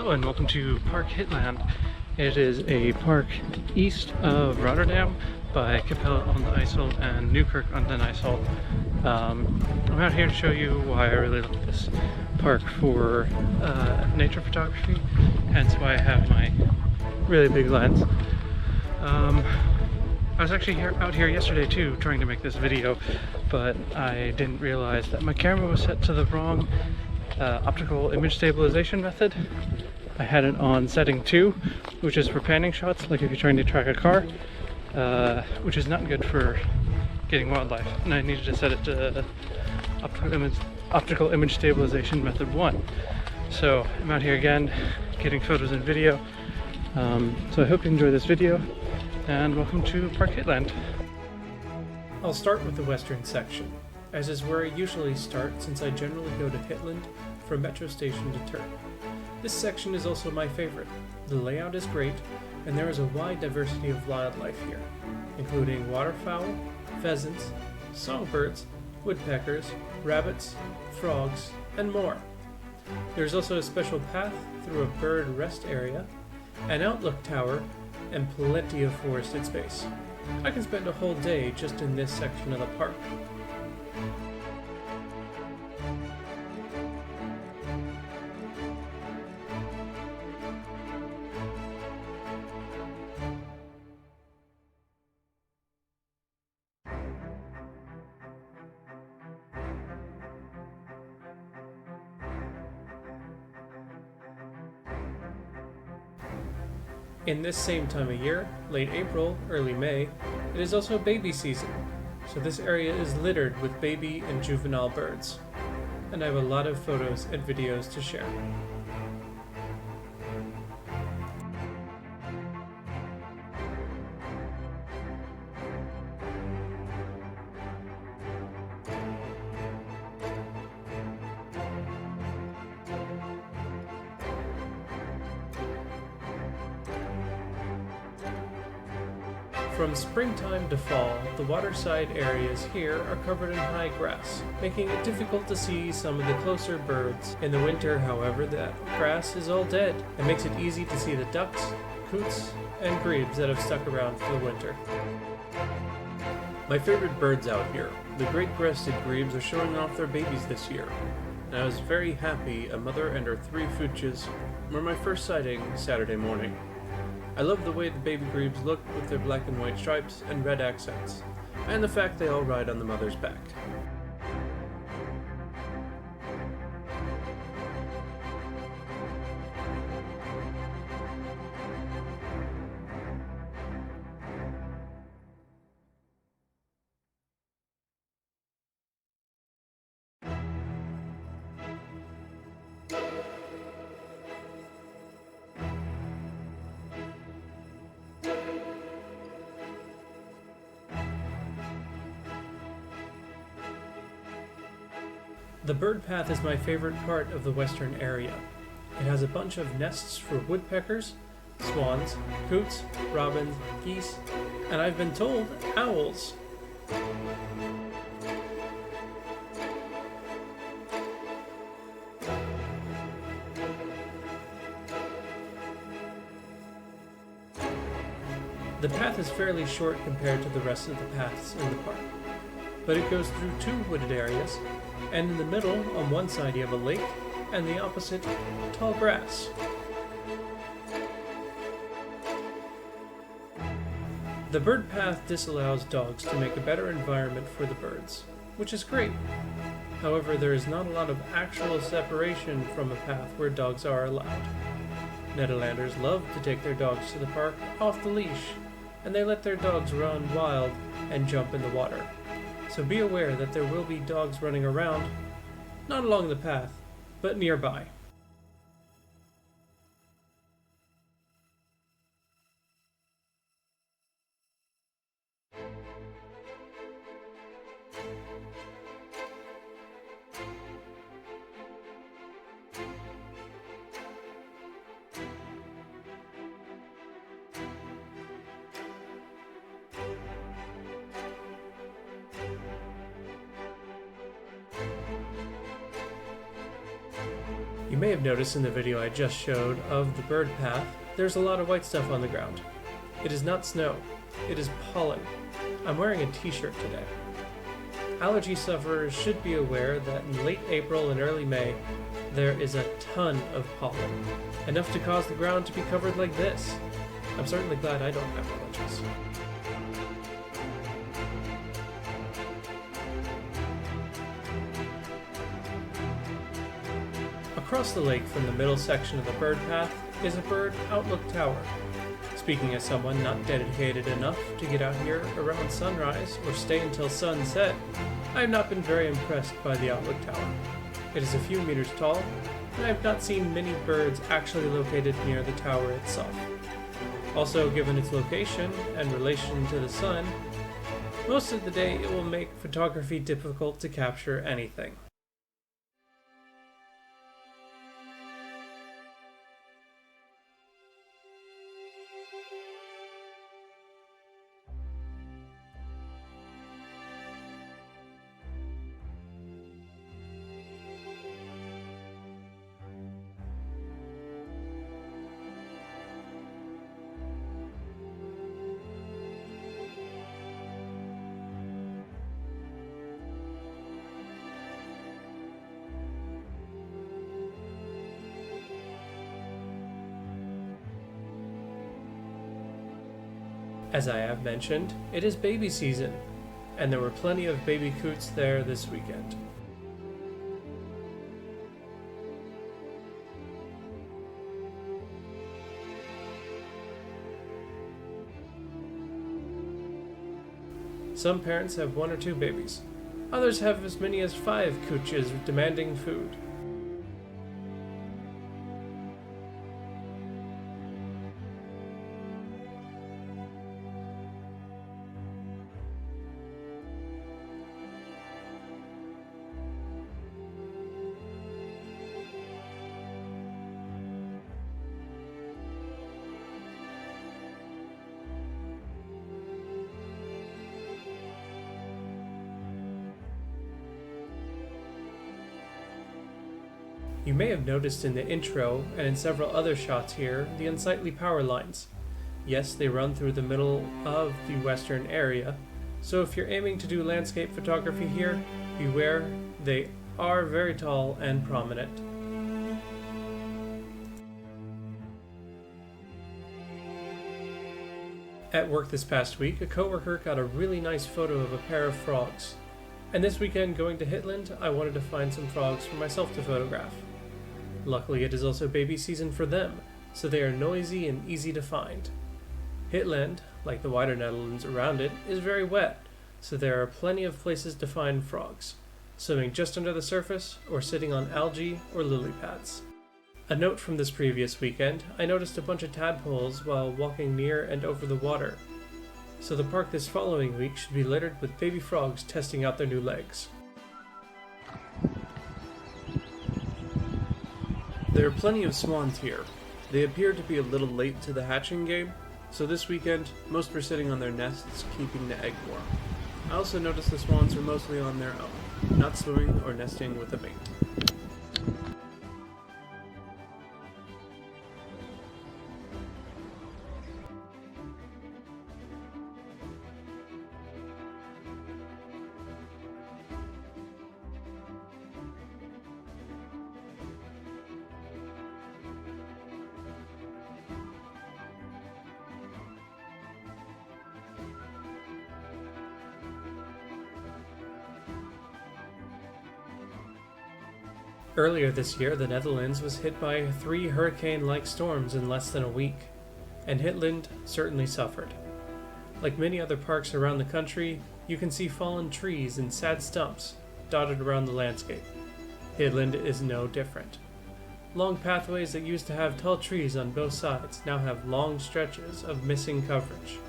Hello and welcome to Park Hitland. It is a park east of Rotterdam by Capelle on the IJssel and Nieuwekerk on the IJssel. I'm out here to show you why I really love this park for nature photography, hence why I have my really big lens. I was actually out here yesterday too, trying to make this video, but I didn't realize that my camera was set to the wrong optical image stabilization method. I had it on setting 2, which is for panning shots, like if you're trying to track a car, which is not good for getting wildlife, and I needed to set it to optical image stabilization method 1. So I'm out here again, getting photos and video. So I hope you enjoy this video, and welcome to Park Hitland. I'll start with the western section, as is where I usually start since I generally go to Hitland from metro station to turn. This section is also my favorite. The layout is great, and there is a wide diversity of wildlife here, including waterfowl, pheasants, songbirds, woodpeckers, rabbits, frogs, and more. There's also a special path through a bird rest area, an outlook tower, and plenty of forested space. I can spend a whole day just in this section of the park. In this same time of year, late April, early May, it is also baby season, so this area is littered with baby and juvenile birds, and I have a lot of photos and videos to share. From springtime to fall, the waterside areas here are covered in high grass, making it difficult to see some of the closer birds. In the winter, however, that grass is all dead. It makes it easy to see the ducks, coots, and grebes that have stuck around for the winter. My favorite birds out here, the great crested grebes, are showing off their babies this year, and I was very happy a mother and her 3 fuutjes were my first sighting Saturday morning. I love the way the baby grebes look with their black and white stripes and red accents, and the fact they all ride on the mother's back. The bird path is my favorite part of the western area. It has a bunch of nests for woodpeckers, swans, coots, robins, geese, and I've been told owls. The path is fairly short compared to the rest of the paths in the park, but it goes through 2 wooded areas, and in the middle, on one side, you have a lake, and the opposite, tall grass. The bird path disallows dogs to make a better environment for the birds, which is great. However, there is not a lot of actual separation from a path where dogs are allowed. Netherlanders love to take their dogs to the park off the leash, and they let their dogs run wild and jump in the water. So be aware that there will be dogs running around, not along the path, but nearby. You may have noticed in the video I just showed of the bird path, there's a lot of white stuff on the ground. It is not snow, it is pollen. I'm wearing a t-shirt today. Allergy sufferers should be aware that in late April and early May, there is a ton of pollen, enough to cause the ground to be covered like this. I'm certainly glad I don't have allergies. Across the lake from the middle section of the bird path is a bird outlook tower. Speaking as someone not dedicated enough to get out here around sunrise or stay until sunset, I have not been very impressed by the outlook tower. It is a few meters tall, and I have not seen many birds actually located near the tower itself. Also, given its location and relation to the sun, most of the day it will make photography difficult to capture anything. As I have mentioned, it is baby season, and there were plenty of baby coots there this weekend. Some parents have 1 or 2 babies. Others have as many as 5 cootjes demanding food. You may have noticed in the intro and in several other shots here the unsightly power lines. Yes, they run through the middle of the western area, so if you're aiming to do landscape photography here, beware, they are very tall and prominent. At work this past week, a coworker got a really nice photo of a pair of frogs. And this weekend, going to Hitland, I wanted to find some frogs for myself to photograph. Luckily, it is also baby season for them, so they are noisy and easy to find. Hitland, like the wider Netherlands around it, is very wet, so there are plenty of places to find frogs, swimming just under the surface or sitting on algae or lily pads. A note from this previous weekend, I noticed a bunch of tadpoles while walking near and over the water, so the park this following week should be littered with baby frogs testing out their new legs. There are plenty of swans here. They appear to be a little late to the hatching game, so this weekend, most were sitting on their nests, keeping the egg warm. I also noticed the swans were mostly on their own, not swimming or nesting with a mate. Earlier this year, the Netherlands was hit by 3 hurricane-like storms in less than a week, and Hitland certainly suffered. Like many other parks around the country, you can see fallen trees and sad stumps dotted around the landscape. Hitland is no different. Long pathways that used to have tall trees on both sides now have long stretches of missing coverage.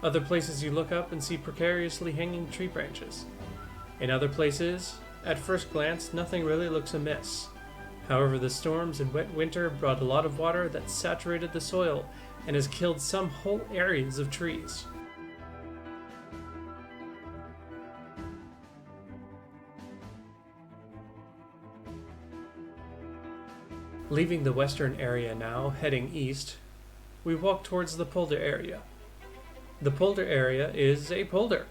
Other places you look up and see precariously hanging tree branches. In other places, at first glance, nothing really looks amiss. However, the storms and wet winter brought a lot of water that saturated the soil and has killed some whole areas of trees. Leaving the western area now, heading east, we walk towards the polder area. The polder area is a polder,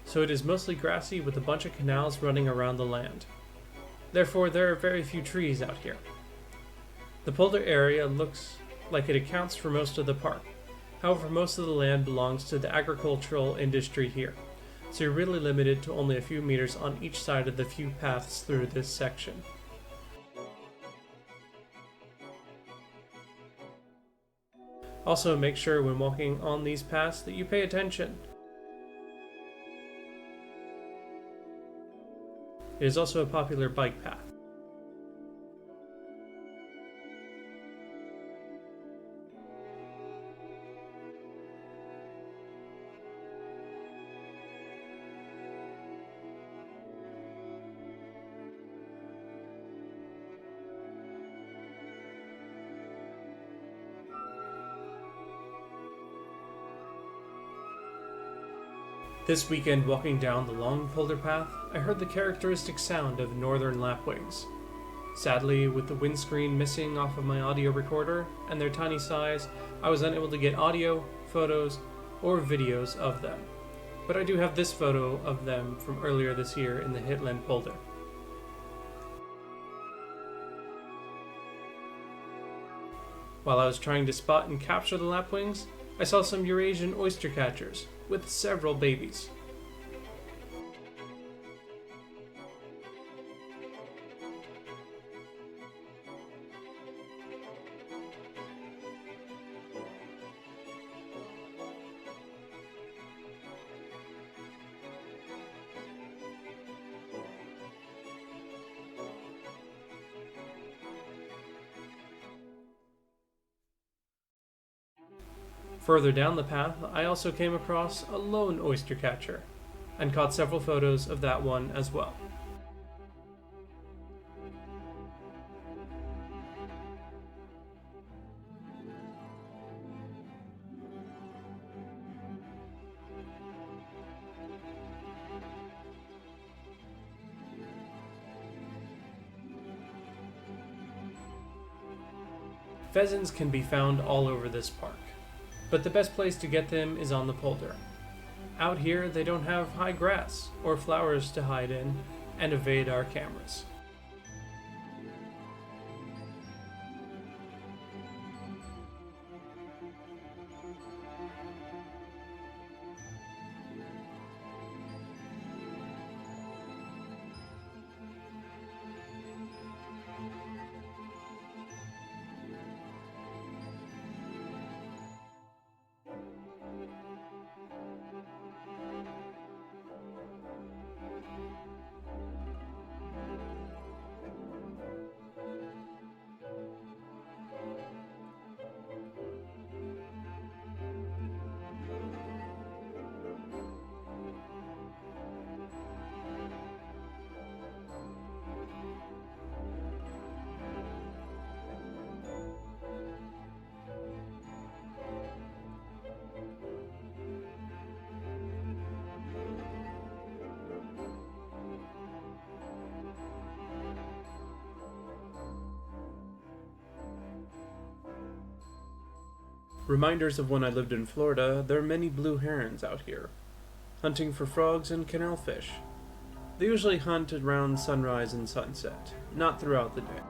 so it is mostly grassy with a bunch of canals running around the land. Therefore, there are very few trees out here. The polder area looks like it accounts for most of the park. However, most of the land belongs to the agricultural industry here, so you're really limited to only a few meters on each side of the few paths through this section. Also, make sure when walking on these paths that you pay attention. It is also a popular bike path. This weekend, walking down the long polder path, I heard the characteristic sound of northern lapwings. Sadly, with the windscreen missing off of my audio recorder and their tiny size, I was unable to get audio, photos, or videos of them. But I do have this photo of them from earlier this year in the Hitland polder. While I was trying to spot and capture the lapwings, I saw some Eurasian oyster catchers with several babies. Further down the path, I also came across a lone oyster catcher, and caught several photos of that one as well. Pheasants can be found all over this park, but the best place to get them is on the polder. Out here, they don't have high grass or flowers to hide in and evade our cameras. Reminders of when I lived in Florida, there are many blue herons out here, hunting for frogs and canal fish. They usually hunt around sunrise and sunset, not throughout the day.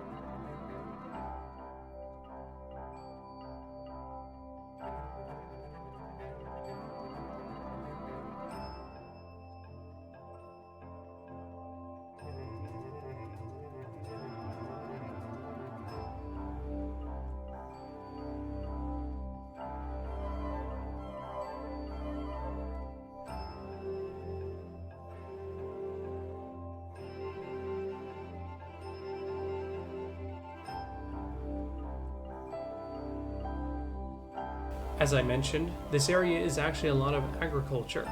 As I mentioned, this area is actually a lot of agriculture.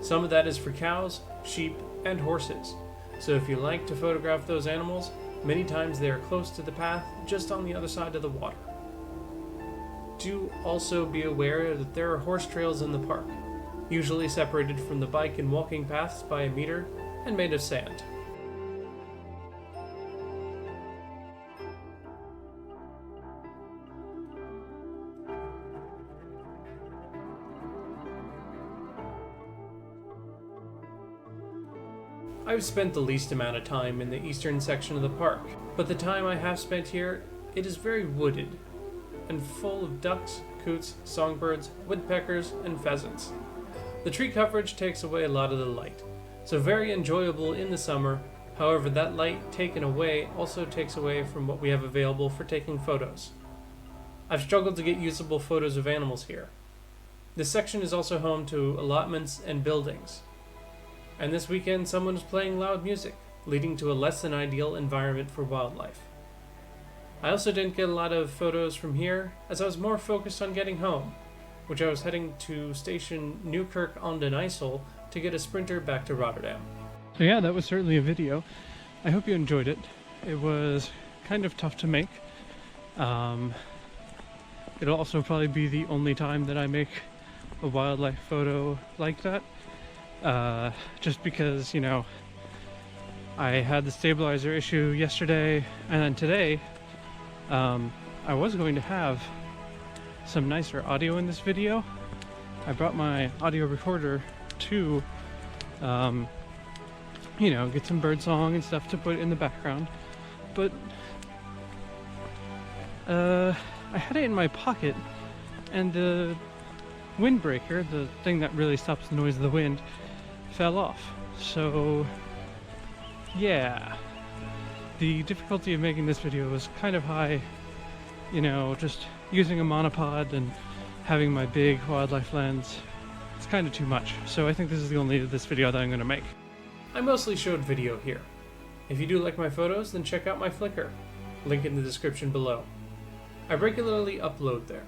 Some of that is for cows, sheep, and horses. So if you like to photograph those animals, many times they are close to the path, just on the other side of the water. Do also be aware that there are horse trails in the park, usually separated from the bike and walking paths by a meter and made of sand. I've spent the least amount of time in the eastern section of the park, but the time I have spent here, it is very wooded and full of ducks, coots, songbirds, woodpeckers, and pheasants. The tree coverage takes away a lot of the light, so very enjoyable in the summer. However, that light taken away also takes away from what we have available for taking photos. I've struggled to get usable photos of animals here. This section is also home to allotments and buildings. And this weekend someone was playing loud music, leading to a less than ideal environment for wildlife. I also didn't get a lot of photos from here, as I was more focused on getting home, which I was heading to station Nieuwekerk on den IJssel to get a sprinter back to Rotterdam. So yeah, that was certainly a video. I hope you enjoyed it. It was kind of tough to make. It'll also probably be the only time that I make a wildlife photo like that. Just because, you know, I had the stabilizer issue yesterday, and then today I was going to have some nicer audio in this video. I brought my audio recorder to you know, get some birdsong and stuff to put in the background, but I had it in my pocket, and the windbreaker, the thing that really stops the noise of the wind, fell off. So yeah, the difficulty of making this video was kind of high. You know, just using a monopod and having my big wildlife lens, it's kind of too much. So I think this is the only this video that I'm going to make. I mostly showed video here. If you do like my photos, then check out my Flickr, link in the description below. I regularly upload there.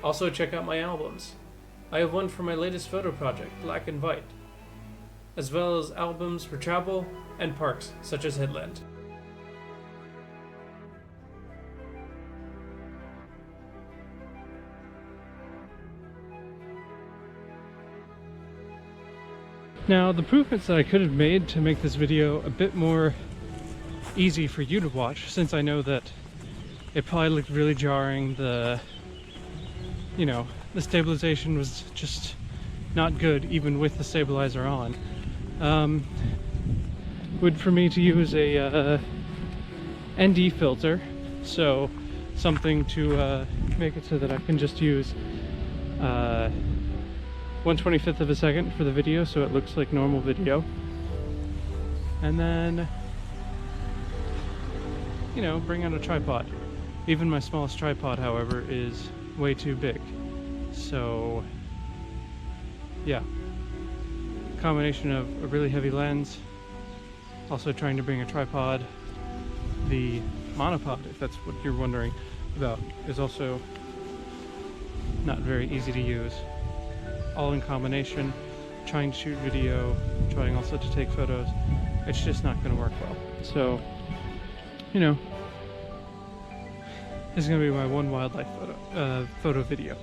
Also check out my albums. I have one for my latest photo project, Black and White, as well as albums for travel and parks such as Hitland. Now, the improvements that I could have made to make this video a bit more easy for you to watch, since I know that it probably looked really jarring, you know, the stabilization was just not good even with the stabilizer on, would for me to use a ND filter, so something to make it so that I can just use 1/25 of a second for the video, so it looks like normal video. And then, you know, bring out a tripod. Even my smallest tripod, however, is way too big. So yeah, combination of a really heavy lens, also trying to bring a tripod. The monopod, if that's what you're wondering about, is also not very easy to use. All in combination, trying to shoot video, trying also to take photos, it's just not going to work well. So, you know, this is going to be my one wildlife photo video.